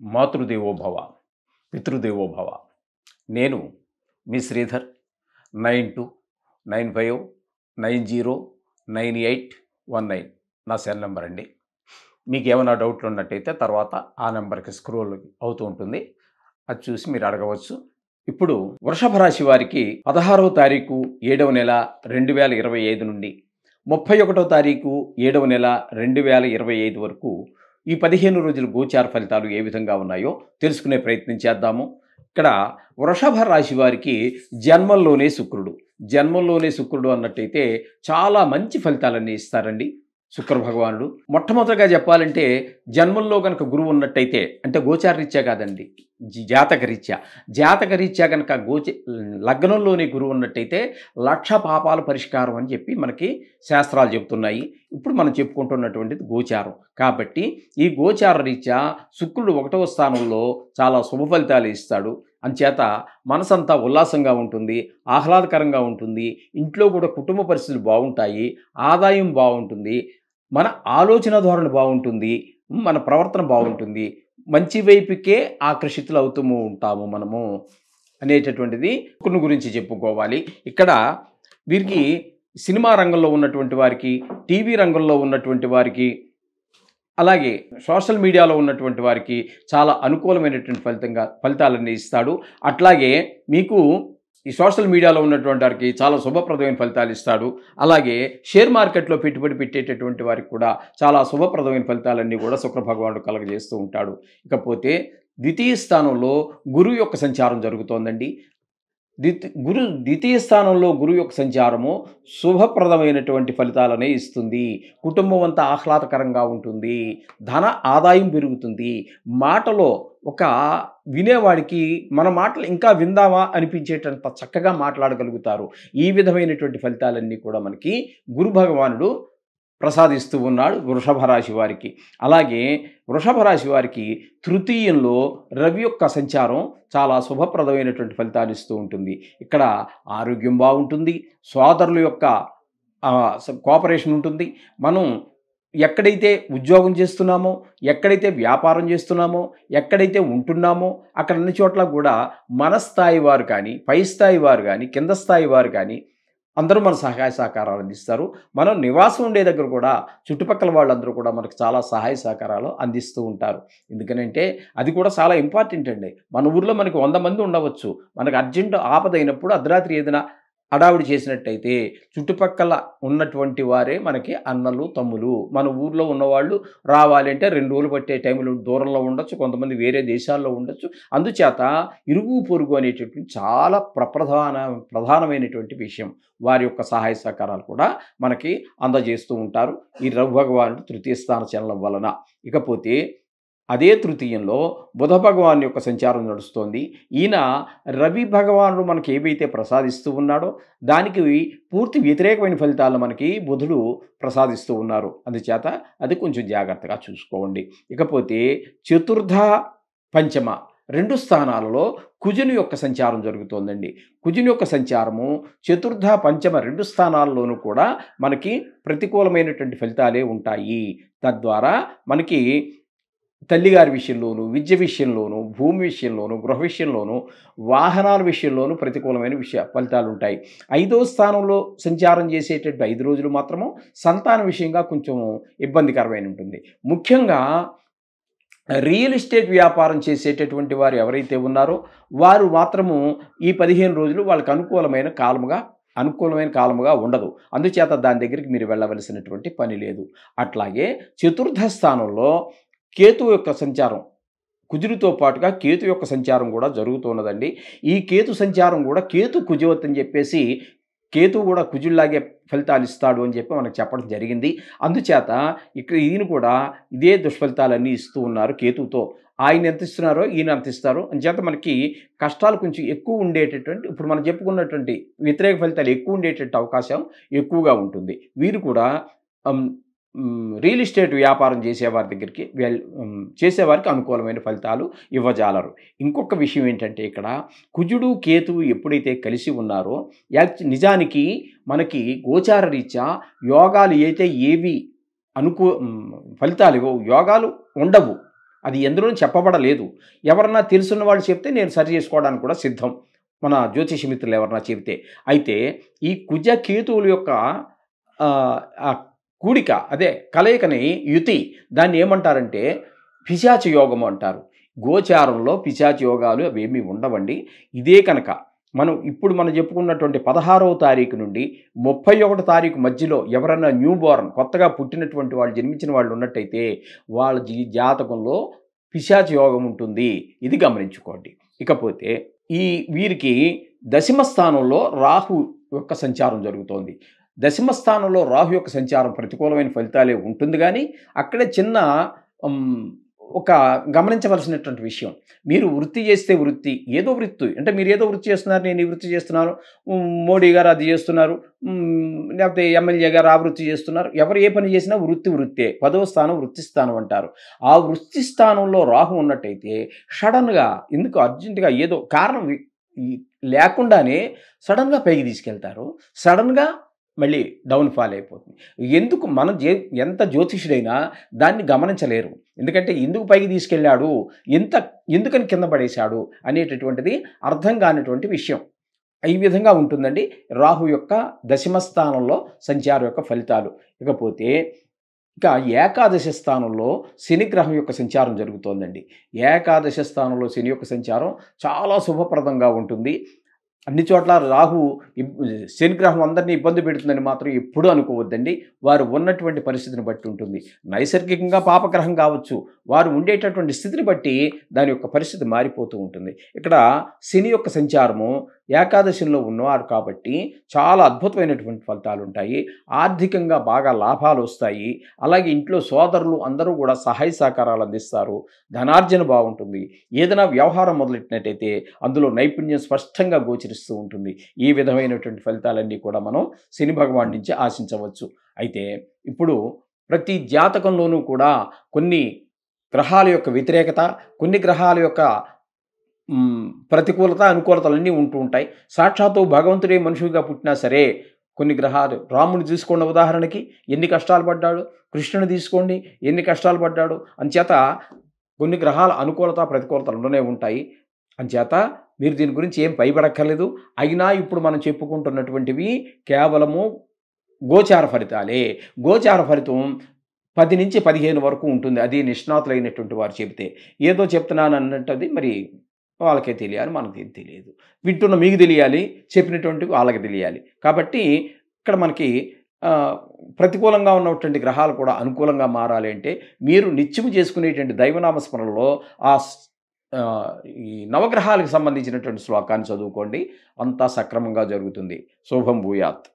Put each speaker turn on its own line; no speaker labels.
మాతృదేవోభవ పితృదేవోభవ. నేను మీ శ్రీధర్. 9295909819 నా cell number అండి. మీకు ఏమైనా డౌట్లు ఉన్నట్టయితే తర్వాత ఆ నెంబర్కి స్క్రోల్ అవుతూ ఉంటుంది, అది చూసి మీరు అడగవచ్చు. ఇప్పుడు వృషభ రాశి వారికి 16వ తారీఖు 7వ నెల 2025 నుండి 31వ తారీఖు 7వ నెల 2025 వరకు ఈ 15 రోజుల గోచార ఫలితాలు ఏ విధంగా ఉన్నాయో తెలుసుకునే ప్రయత్నం చేద్దాము. ఇక్కడ వృషభ రాశి వారికి జన్మంలోనే శుక్రుడు అన్నట్టయితే చాలా మంచి ఫలితాలన్నీ ఇస్తారండి శుక్ర భగవానుడు. మొట్టమొదటిగా చెప్పాలంటే జన్మంలో కనుక గురువు ఉన్నట్టయితే, అంటే గోచారరీత్యా కాదండి, జాతకరీత్యా కనుక లగ్నంలోనే గురువు ఉన్నట్టయితే 1,00,000 పాపాల పరిష్కారం అని చెప్పి మనకి శాస్త్రాలు చెబుతున్నాయి. ఇప్పుడు మనం చెప్పుకుంటున్నటువంటిది గోచారం కాబట్టి ఈ గోచార రీత్యా శుక్రుడు 1వ స్థానంలో చాలా శుభ ఫలితాలు ఇస్తాడు. అంచేత మనసంతా ఉల్లాసంగా ఉంటుంది, ఆహ్లాదకరంగా ఉంటుంది, ఇంట్లో కూడా కుటుంబ పరిస్థితులు బాగుంటాయి, ఆదాయం బాగుంటుంది, మన ఆలోచన ధోరణి బాగుంటుంది, మన ప్రవర్తన బాగుంటుంది, మంచి వైపుకే ఆకర్షితులు అవుతూ ఉంటాము మనము అనేటటువంటిది శుక్రుని గురించి చెప్పుకోవాలి. ఇక్కడ వీరికి సినిమా రంగంలో ఉన్నటువంటి వారికి, టీవీ రంగంలో ఉన్నటువంటి వారికి, అలాగే సోషల్ మీడియాలో ఉన్నటువంటి వారికి చాలా అనుకూలమైనటువంటి ఫలితాలన్నీ ఇస్తాడు. అట్లాగే మీకు ఈ సోషల్ మీడియాలో ఉన్నటువంటి వారికి చాలా శుభప్రదమైన ఫలితాలు ఇస్తాడు. అలాగే షేర్ మార్కెట్లో పెట్టుబడి పెట్టేటటువంటి వారికి కూడా చాలా శుభప్రదమైన ఫలితాలన్నీ కూడా శుక్ర భగవానుడు కలగజేస్తూ ఉంటాడు. ఇకపోతే ద్వితీయ స్థానంలో గురువు యొక్క సంచారం జరుగుతోందండి. ద్వితీయ స్థానంలో గురువు యొక్క సంచారము శుభప్రదమైనటువంటి ఫలితాలనే ఇస్తుంది. కుటుంబం అంతా ఆహ్లాదకరంగా ఉంటుంది, ధన ఆదాయం పెరుగుతుంది, మాటలో ఒక వినేవాడికి మన మాటలు ఇంకా విందామా అనిపించేటంత చక్కగా మాట్లాడగలుగుతారు. ఈ విధమైనటువంటి ఫలితాలన్నీ కూడా మనకి గురు భగవానుడు ప్రసాదిస్తూ ఉన్నాడు వృషభ రాశి వారికి. అలాగే వృషభ రాశి వారికి తృతీయంలో రవి యొక్క సంచారం చాలా శుభప్రదమైనటువంటి ఫలితాలు ఇస్తూ ఉంటుంది. ఇక్కడ ఆరోగ్యం బాగుంటుంది, సోదరుల యొక్క కోఆపరేషన్ ఉంటుంది. మనం ఎక్కడైతే ఉద్యోగం చేస్తున్నామో, ఎక్కడైతే వ్యాపారం చేస్తున్నామో, ఎక్కడైతే ఉంటున్నామో అక్కడ అన్ని చోట్ల కూడా మన స్థాయి వారు కానీ, పై స్థాయి వారు కానీ, కింద స్థాయి వారు కానీ అందరూ మన సహాయ సహకారాలు అందిస్తారు. మనం నివాసం ఉండే దగ్గర కూడా చుట్టుపక్కల వాళ్ళందరూ కూడా మనకు చాలా సహాయ సహకారాలు అందిస్తూ ఉంటారు. ఎందుకనంటే అది కూడా చాలా ఇంపార్టెంట్ అండి. మన ఊర్లో మనకి 100 మంది ఉండవచ్చు, మనకు అర్జెంటు ఆపదైనప్పుడు అర్ధరాత్రి ఏదైనా హడావిడి చేసినట్టయితే చుట్టుపక్కల ఉన్నటువంటి వారే మనకి అన్నలు తమ్ములు. మన ఊర్లో ఉన్నవాళ్ళు రావాలి అంటే 2 రోజులు పట్టే టైంలో దూరంలో ఉండొచ్చు, కొంతమంది వేరే దేశాల్లో ఉండొచ్చు. అందుచేత ఇరుగు పొరుగు అనేటటువంటి చాలా ప్రధానమైనటువంటి విషయం. వారి యొక్క సహాయ సహకారాలు కూడా మనకి అందజేస్తూ ఉంటారు ఈ రవి భగవానుడు తృతీయ స్థాన చలనం వలన. ఇకపోతే అదే తృతీయంలో బుధ భగవాన్ యొక్క సంచారం నడుస్తోంది. ఈయన రవి భగవానుడు మనకి ఏవైతే ప్రసాదిస్తూ ఉన్నాడో దానికి పూర్తి వ్యతిరేకమైన ఫలితాలను మనకి బుధుడు ప్రసాదిస్తూ ఉన్నారు. అందుచేత అది కొంచెం జాగ్రత్తగా చూసుకోండి. ఇకపోతే చతుర్థ పంచమ 2 స్థానాలలో కుజుని యొక్క సంచారం జరుగుతోందండి. కుజుని యొక్క సంచారము చతుర్థ పంచమ 2 స్థానాల్లోనూ కూడా మనకి ప్రతికూలమైనటువంటి ఫలితాలే ఉంటాయి. తద్వారా మనకి తల్లిగారి విషయంలోనూ, విద్య విషయంలోనూ, భూమి విషయంలోనూ, గృహ విషయంలోనూ, వాహనాల విషయంలోనూ ప్రతికూలమైన ఫలితాలు ఉంటాయి. 5వ స్థానంలో సంచారం చేసేటటువంటి 5 రోజులు మాత్రము సంతాన విషయంగా కొంచెం ఇబ్బందికరమైన ఉంటుంది. ముఖ్యంగా రియల్ ఎస్టేట్ వ్యాపారం చేసేటటువంటి వారు ఎవరైతే ఉన్నారో వారు మాత్రము ఈ 15 రోజులు వాళ్ళకి అనుకూలమైన కాలముగా ఉండదు. అందుచేత దాని దగ్గరికి మీరు వెళ్ళవలసినటువంటి పని లేదు. అట్లాగే చతుర్థ స్థానంలో కేతు యొక్క సంచారం, కుజుడితో పాటుగా కేతు యొక్క సంచారం కూడా జరుగుతున్నదండి. ఈ కేతు సంచారం కూడా కేతు కుజవత్ అని చెప్పేసి కేతు కూడా కుజుల్లాగే ఫలితాలు ఇస్తాడు అని చెప్పి మనకు చెప్పడం జరిగింది. అందుచేత ఇక్కడ ఈయన కూడా ఇదే దుష్ఫలితాలన్నీ ఇస్తూ ఉన్నారు కేతుతో. ఆయన ఎంత ఇస్తున్నారో ఈయన అంత ఇస్తారు. అందుచేత మనకి కష్టాలు కొంచెం ఎక్కువ ఉండేటటువంటి, ఇప్పుడు మనం చెప్పుకున్నటువంటి వ్యతిరేక ఫలితాలు ఎక్కువ ఉండేటటువంటి అవకాశం ఎక్కువగా ఉంటుంది. వీరు కూడా రియల్ ఎస్టేట్ వ్యాపారం చేసేవారి దగ్గరికి చేసేవారికి అనుకూలమైన ఫలితాలు ఇవ్వజాలరు. ఇంకొక విషయం ఏంటంటే ఇక్కడ కుజుడు కేతువు ఎప్పుడైతే కలిసి ఉన్నారో నిజానికి మనకి గోచార రీత్యా యోగాలు అయితే ఏవి ఫలితాలు యోగాలు ఉండవు. అది ఎందులోనూ చెప్పబడలేదు. ఎవరన్నా తెలుసున్న వాళ్ళు చెప్తే నేను సరి చేసుకోవడానికి కూడా సిద్ధం. మన జ్యోతిష మిత్రులు ఎవరన్నా చెబితే. అయితే ఈ కుజ కేతువుల యొక్క ఆ కూడిక అదే కలయికని యుతి దాన్ని ఏమంటారంటే పిశాచ యోగము అంటారు. గోచారంలో పిశాచ యోగాలు అవేమీ ఉండవండి. ఇదే కనుక మనం చెప్పుకున్నటువంటి 16వ తారీఖు నుండి 31 తారీఖు మధ్యలో ఎవరన్నా న్యూ బోర్న్ కొత్తగా పుట్టినటువంటి వాళ్ళు జన్మించిన వాళ్ళు ఉన్నట్టయితే వాళ్ళ జాతకంలో పిశాచ యోగం ఉంటుంది. ఇది గమనించుకోండి. ఇకపోతే ఈ వీరికి దశమ స్థానంలో రాహు యొక్క సంచారం జరుగుతోంది. దశమ స్థానంలో రాహు యొక్క సంచారం ప్రతికూలమైన ఫలితాలే ఉంటుంది గానీ, అక్కడే చిన్న హ్మ్, ఒక గమనించవలసినటువంటి విషయం. మీరు వృత్తి చేస్తే వృత్తి, ఏదో వృత్తి అంటే మీరేదో వృత్తి చేస్తున్నారు, నేను ఈ వృత్తి చేస్తున్నాను. మోడీ గారు అది చేస్తున్నారు. లేకపోతే ఎమ్మెల్యే గారు ఆ వృత్తి చేస్తున్నారు. ఎవరు ఏ పని చేసినా వృత్తి వృత్తే. 10వ స్థానం వృత్తి స్థానం అంటారు. ఆ వృత్తి స్థానంలో రాహు ఉన్నట్టయితే సడెన్‌గా ఎందుకు అర్జెంట్‌గా ఏదో కారణం ఈ లేకుండానే సడెన్‌గా పైకి తీసుకెళ్తారు. సడెన్‌గా మళ్ళీ డౌన్ ఫాల్ అయిపోతుంది. ఎందుకు మనం ఎంత జ్యోతిష్యుడైనా దాన్ని గమనించలేరు. ఎందుకంటే ఎందుకు పైకి తీసుకెళ్ళాడు? ఎందుకని కింద పడేశాడు? అనేటటువంటిది అర్థం కానటువంటి విషయం. ఈ విధంగా ఉంటుందండి రాహు యొక్క దశమ స్థానంలో సంచారం యొక్క ఫలితాలు. ఇకపోతే ఇక ఏకాదశ స్థానంలో శని గ్రహం యొక్క సంచారం జరుగుతోందండి. ఏకాదశ స్థానంలో శని యొక్క సంచారం చాలా శుభప్రదంగా ఉంటుంది. అన్ని చోట్ల రాహు శనిగ్రహం అందరినీ ఇబ్బంది పెడుతుందని మాత్రం ఎప్పుడూ అనుకోవద్దండి. వారు ఉన్నటువంటి పరిస్థితిని బట్టి ఉంటుంది. నైసర్గికంగా పాపగ్రహం కావచ్చు. వారు ఉండేటటువంటి స్థితిని బట్టి దాని యొక్క పరిస్థితి మారిపోతూ ఉంటుంది. ఇక్కడ శని యొక్క సంచారము ఏకాదశిలో ఉన్నవారు కాబట్టి చాలా అద్భుతమైనటువంటి ఫలితాలుంటాయి. ఆర్థికంగా బాగా లాభాలొస్తాయి. అలాగే ఇంట్లో సోదరులు అందరూ కూడా సహాయ సహకారాలు అందిస్తారు. ధనార్జన బావుంటుంది. ఏదైనా వ్యవహారం మొదలెట్టినట్టయితే అందులో నైపుణ్యం స్పష్టంగా గోచరిస్తూ ఉంటుంది. ఈ విధమైనటువంటి ఫలితాలన్నీ కూడా మనం శని భగవానుడి నుంచి ఆశించవచ్చు. అయితే ఇప్పుడు ప్రతి జాతకంలోనూ కూడా కొన్ని గ్రహాల యొక్క వ్యతిరేకత, కొన్ని గ్రహాల యొక్క ప్రతికూలత, అనుకూలతలన్నీ ఉంటూ ఉంటాయి. సాక్షాత్తు భగవంతుడే మనుషుడిగా పుట్టినా సరే కొన్ని గ్రహాలు రాముడిని తీసుకోండి ఉదాహరణకి ఎన్ని కష్టాలు పడ్డాడు. కృష్ణుని తీసుకోండి ఎన్ని కష్టాలు పడ్డాడు. అంచేత కొన్ని గ్రహాల అనుకూలత, ప్రతికూలతలు ఉండనే ఉంటాయి. అంచేత మీరు దీని గురించి ఏం భయపడక్కర్లేదు. అయినా ఇప్పుడు మనం చెప్పుకుంటున్నటువంటివి కేవలము గోచార ఫలితాలే. గోచార ఫలితం 10-15 వరకు ఉంటుంది. అది నిష్ణాతులైనటువంటి వారు చెబితే. ఏదో చెప్తున్నానన్నట్టది మరి వాళ్ళకే తెలియాలి. మనకేం తెలియదు. వింటున్న మీకు తెలియాలి. చెప్పినటువంటి వాళ్ళకి తెలియాలి. కాబట్టి ఇక్కడ మనకి ప్రతికూలంగా ఉన్నటువంటి గ్రహాలు కూడా అనుకూలంగా మారాలి అంటే మీరు నిత్యము చేసుకునేటువంటి దైవనామ స్మరణలో ఈ నవగ్రహాలకు సంబంధించినటువంటి శ్లోకాన్ని చదువుకోండి. అంతా సక్రమంగా జరుగుతుంది. శుభం భూయాత్.